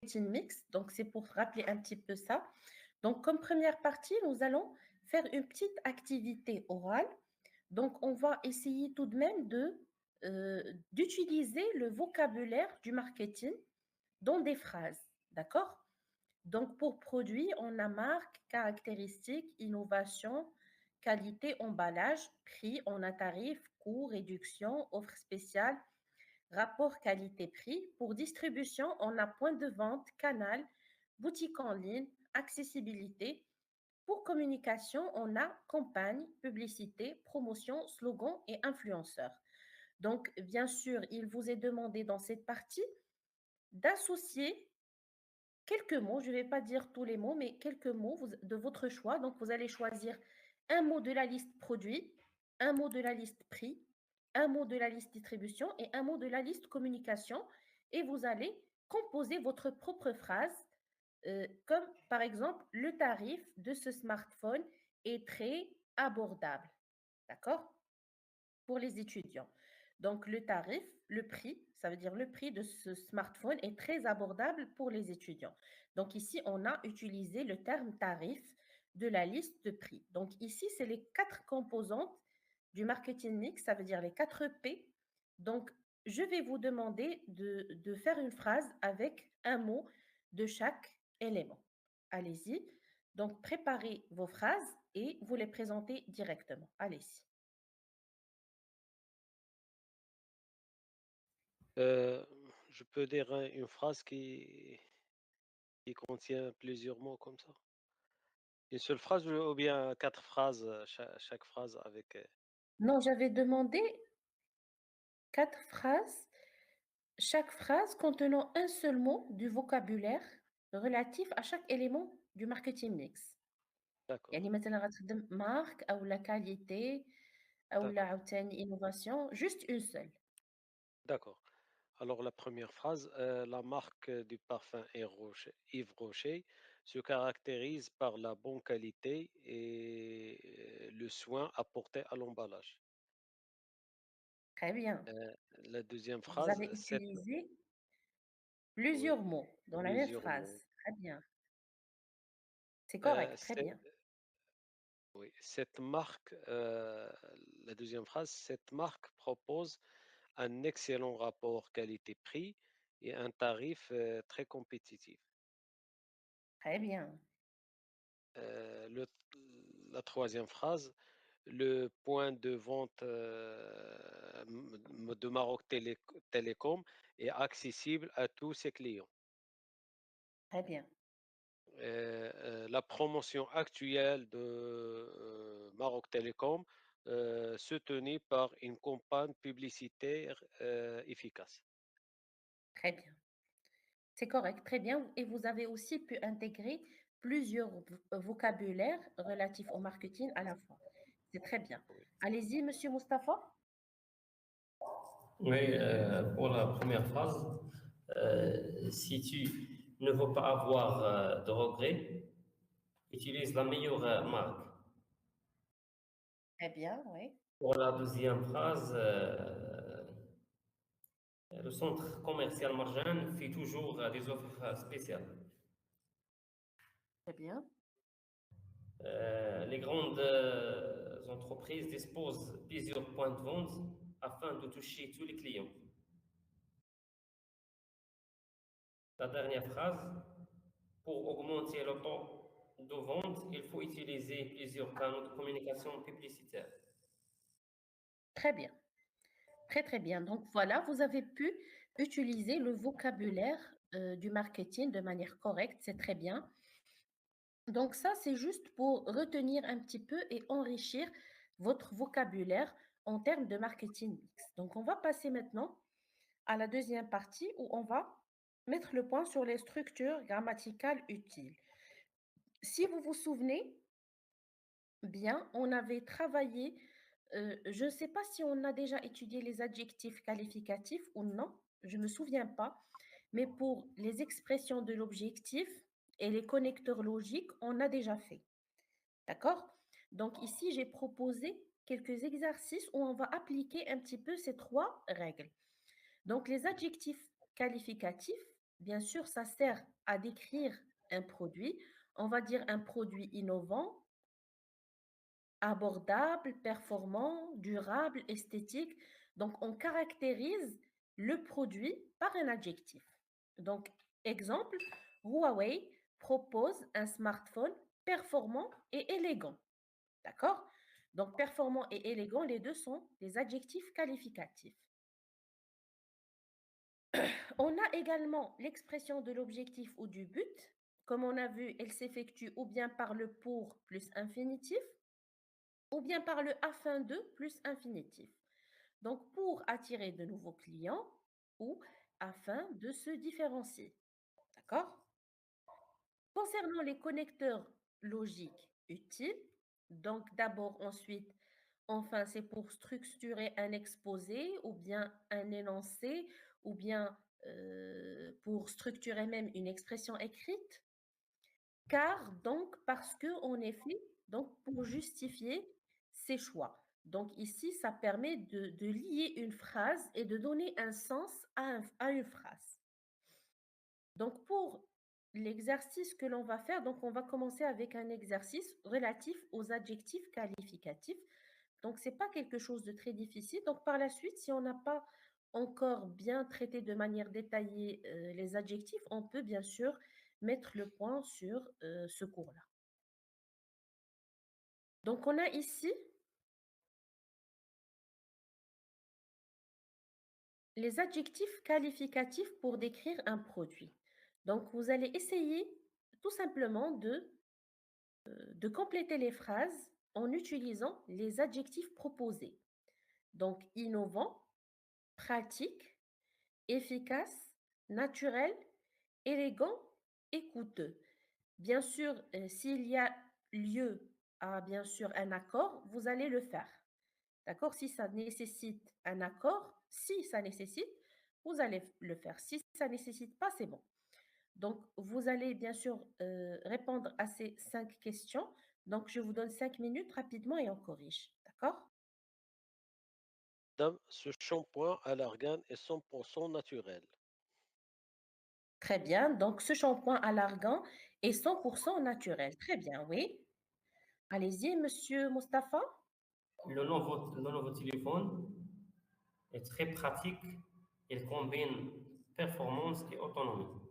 marketing mix. Donc, c'est pour rappeler un petit peu ça. Donc, comme première partie, nous allons faire une petite activité orale. Donc, on va essayer tout de même d'utiliser le vocabulaire du marketing dans des phrases. D'accord? Donc, pour produit, on a marque, caractéristiques, innovation, qualité, emballage, prix, on a tarif, coût, réduction, offre spéciale, rapport qualité-prix. Pour distribution, on a point de vente, canal, boutique en ligne, accessibilité. Pour communication, on a campagne, publicité, promotion, slogan et influenceur. Donc, bien sûr, il vous est demandé dans cette partie d'associer quelques mots, je ne vais pas dire tous les mots, mais quelques mots de votre choix. Donc, vous allez choisir un mot de la liste produit, un mot de la liste prix, un mot de la liste distribution et un mot de la liste communication. Et vous allez composer votre propre phrase, comme par exemple, le tarif de ce smartphone est très abordable. D'accord? Pour les étudiants. Donc, le tarif, le prix, ça veut dire le prix de ce smartphone est très abordable pour les étudiants. Donc, ici, on a utilisé le terme tarif de la liste de prix. Donc, ici, c'est les 4 composantes du marketing mix, ça veut dire les 4 P. Donc, je vais vous demander de faire une phrase avec un mot de chaque élément. Allez-y. Donc, préparez vos phrases et vous les présentez directement. Allez-y. Euh, je peux dire une phrase qui contient plusieurs mots comme ça. Une seule phrase ou bien quatre phrases, chaque phrase avec. Non, j'avais demandé 4 phrases, chaque phrase contenant un seul mot du vocabulaire relatif à chaque élément du marketing mix. D'accord, يعني مثلا غتخدم marque أو la qualité أو لا d'accord, عاوتاني innovation, juste une seule. d'accord. Alors la première phrase, la marque du parfum Yves Rocher se caractérise par la bonne qualité et le soin apporté à l'emballage. Très bien. Euh, la deuxième Vous phrase, avez utilisé oui, plusieurs mots dans la même plusieurs phrase. mots. Très bien. C'est Euh, correct, très c'est- bien. oui, cette marque, la deuxième phrase, cette marque propose un excellent rapport qualité-prix et un tarif très compétitif. Très bien. Euh, le- la troisième phrase, le point de vente de Télécom est accessible à tous ses clients. Très bien. La promotion actuelle de Maroc Télécom se tenait par une campagne publicitaire efficace. Très bien. C'est correct, très bien. Et vous avez aussi pu intégrer plusieurs vocabulaires relatifs au marketing à la fois. C'est très bien. Oui. Allez-y, Monsieur Mustapha. Oui, pour la première phrase, si tu ne veux pas avoir de regrets, utilise la meilleure marque. Très bien, oui. Pour la deuxième phrase, le centre commercial Marjan fait toujours des offres spéciales. Très bien. Les grandes entreprises disposent de plusieurs points de vente afin de toucher tous les clients. La dernière phrase, pour augmenter le taux de vente, il faut utiliser plusieurs canaux de communication publicitaire. Très bien. Très, très bien. Donc voilà, vous avez pu utiliser le vocabulaire du marketing de manière correcte. C'est très bien. Donc ça, c'est juste pour retenir un petit peu et enrichir votre vocabulaire en termes de marketing mix. Donc on va passer maintenant à la deuxième partie où on va mettre le point sur les structures grammaticales utiles. Si vous vous souvenez bien, on avait travaillé, je ne sais pas si on a déjà étudié les adjectifs qualificatifs ou non, je ne me souviens pas, mais pour les expressions de l'objectif et les connecteurs logiques, on a déjà fait. D'accord? Donc ici, j'ai proposé quelques exercices où on va appliquer un petit peu ces 3 règles. Donc les adjectifs qualificatifs, bien sûr, ça sert à décrire un produit. On va dire un produit innovant, abordable, performant, durable, esthétique. Donc, on caractérise le produit par un adjectif. Donc, exemple, Huawei propose un smartphone performant et élégant. D'accord? Donc, performant et élégant, les deux sont des adjectifs qualificatifs. On a également l'expression de l'objectif ou du but. Comme on a vu, elle s'effectue ou bien par le pour plus infinitif, ou bien par le afin de plus infinitif. Donc, pour attirer de nouveaux clients ou afin de se différencier. D'accord? Concernant les connecteurs logiques utiles, donc d'abord, ensuite, enfin, c'est pour structurer un exposé ou bien un énoncé ou bien pour structurer même une expression écrite. Car, donc, parce que, en effet, donc, pour justifier ses choix. Donc, ici, ça permet de lier une phrase et de donner un sens à une phrase. Donc, pour l'exercice que l'on va faire, donc, on va commencer avec un exercice relatif aux adjectifs qualificatifs. Donc, ce n'est pas quelque chose de très difficile. Donc, par la suite, si on n'a pas encore bien traité de manière détaillée les adjectifs, on peut bien sûr mettre le point sur ce cours-là. Donc, on a ici les adjectifs qualificatifs pour décrire un produit. Donc, vous allez essayer tout simplement de compléter les phrases en utilisant les adjectifs proposés. Donc, innovant, pratique, efficace, naturel, élégant et coûteux. Bien sûr, s'il y a lieu à bien sûr un accord, vous allez le faire. D'accord? Si ça nécessite un accord, si ça nécessite, vous allez le faire. Si ça ne nécessite pas, c'est bon. Donc, vous allez bien sûr répondre à ces 5 questions. Donc, je vous donne 5 minutes rapidement et on corrige. D'accord? Madame, ce shampoing à l'argan est 100% naturel. Très bien. Donc, ce shampoing à l'argan est 100% naturel. Très bien, oui. Allez-y, monsieur Mustapha. Le nouveau téléphone est très pratique. Il combine performance et autonomie.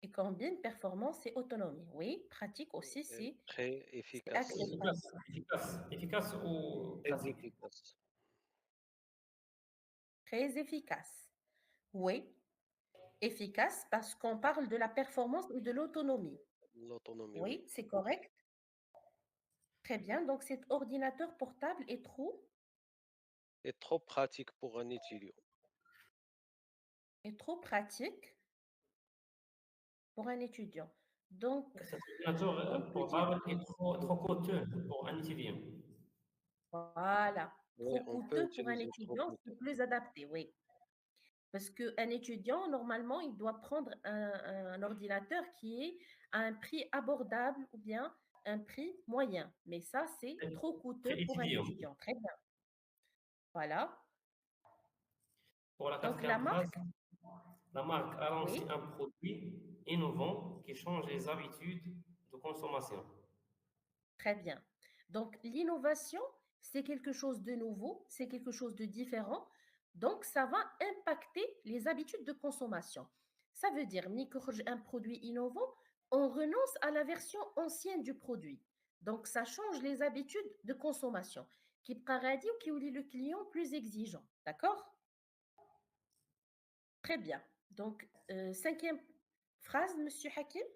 Il combine performance et autonomie. Oui, pratique aussi, si Très c'est efficace. acceptable. Efficace ou Très pratique? efficace. Très efficace. Oui, efficace parce qu'on parle de la performance et de l'autonomie. L'autonomie, oui. Oui, c'est correct. Très bien. Donc, cet ordinateur portable Est trop pratique pour un étudiant. est trop pratique pour un étudiant. Donc, Cet ordinateur on peut dire portable est que, trop coûteux pour un étudiant. voilà, Oui, trop on peut coûteux pour un utiliser trop étudiant, coûteux. c'est plus adapté, oui. Parce qu'un étudiant, normalement, il doit prendre un ordinateur qui est à un prix abordable ou bien un prix moyen. Mais ça, c'est Très, trop très coûteux pour un étudiant. étudiant. Très bien. Voilà. Pour la Donc, la quatrième phrase, marque, la marque a lancé oui, un produit innovant qui change les habitudes de consommation. très bien. Donc, l'innovation, c'est quelque chose de nouveau, c'est quelque chose de différent. Donc, ça va impacter les habitudes de consommation. Ça veut dire, un produit innovant, on renonce à la version ancienne du produit. Donc, ça change les habitudes de consommation. Qui paradis ou qui rend le client plus exigeant. D'accord? Très bien. Donc, cinquième phrase, Monsieur Hakim.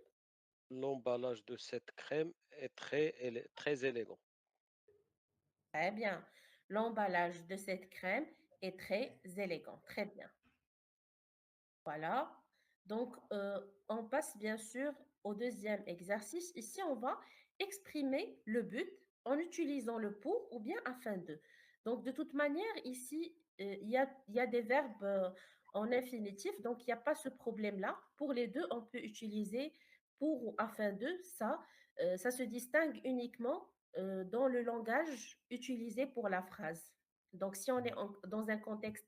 L'emballage de cette crème est très élégant. Très bien. L'emballage de cette crème est très élégant. Très bien. Voilà. Donc, on passe bien sûr au deuxième exercice. Ici, on va exprimer le but en utilisant le pour ou bien afin de. Donc, de toute manière, ici, il y a des verbes en infinitif, donc il n'y a pas ce problème-là. Pour les deux, on peut utiliser pour ou afin de. Ça se distingue uniquement dans le langage utilisé pour la phrase. Donc, si on est dans un contexte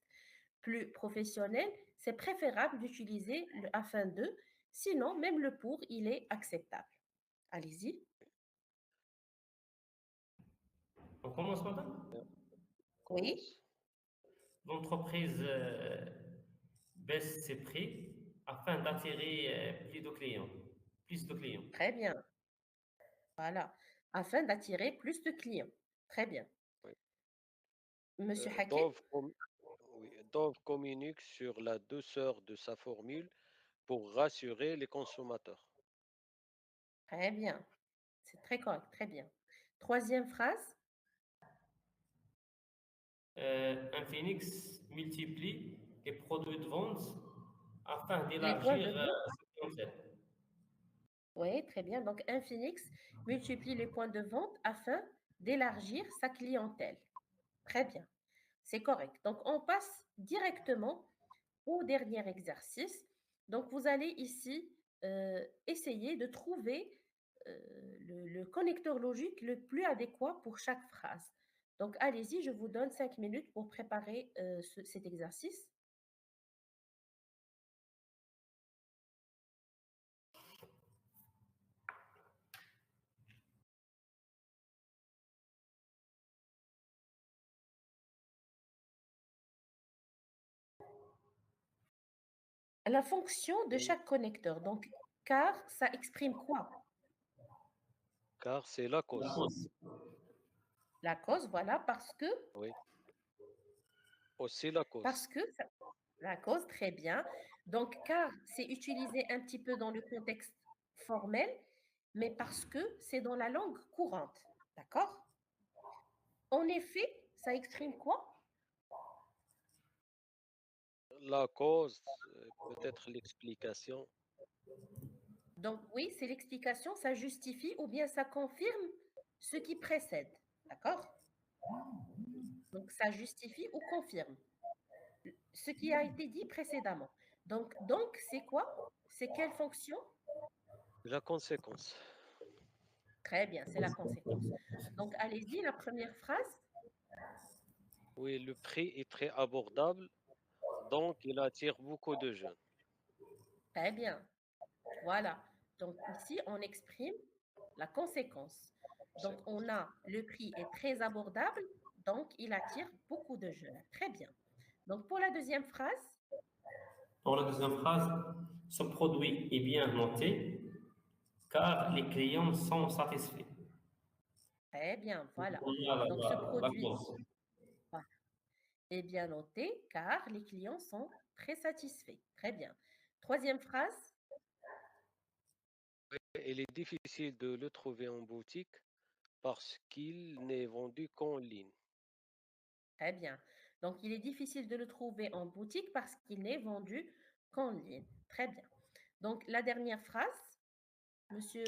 plus professionnel, c'est préférable d'utiliser le afin de, sinon même le pour, il est acceptable. Allez-y. On commence, madame? Oui, Commence. L'entreprise baisse ses prix afin d'attirer plus de clients. Plus de clients. très bien. Voilà. Afin d'attirer plus de clients. Très bien. Oui. Monsieur Hakim? Dove communique sur la douceur de sa formule pour rassurer les consommateurs. Très bien. C'est très correct. Très bien. Troisième phrase. Infinix multiplie les produits de vente afin Les points d'élargir de vente. sa clientèle. Oui, très bien. Donc, Infinix multiplie les points de vente afin d'élargir sa clientèle. Très bien. C'est correct. Donc, on passe directement au dernier exercice. Donc, vous allez ici essayer de trouver le connecteur logique le plus adéquat pour chaque phrase. Donc, allez-y, je vous donne 5 minutes pour préparer cet exercice. La fonction de Oui, chaque connecteur. Donc, car ça exprime quoi? car c'est la La cause. cause. La cause, voilà, Oui, aussi la parce cause. que la cause, très bien. Donc, car c'est utilisé un petit peu dans le contexte formel, mais parce que c'est dans la langue courante. D'accord? En effet, ça exprime quoi? La cause, peut-être l'explication. Donc, oui, c'est l'explication, ça justifie ou bien ça confirme ce qui précède. D'accord? Donc, ça justifie ou confirme ce qui a été dit précédemment. Donc c'est quoi? C'est quelle fonction? La conséquence. Très bien, c'est la conséquence. Donc, allez-y, la première phrase. Oui, le prix est très abordable, donc il attire beaucoup de jeunes. Très bien. Voilà. Donc, ici, on exprime la conséquence. Donc, on Conséquence. a le prix est très abordable, donc il attire beaucoup de jeunes. Très bien. Donc, pour la deuxième phrase, Pour la deuxième phrase, ce produit est bien noté car les clients sont satisfaits. très bien, voilà. On a Donc, ce la produit cause. voilà, est bien noté car les clients sont très satisfaits. Très bien. Troisième phrase, Il est difficile de le trouver en boutique parce qu'il n'est vendu qu'en ligne. très bien. Donc, il est difficile de le trouver en boutique parce qu'il n'est vendu qu'en ligne. Très bien. Donc, la dernière phrase, Monsieur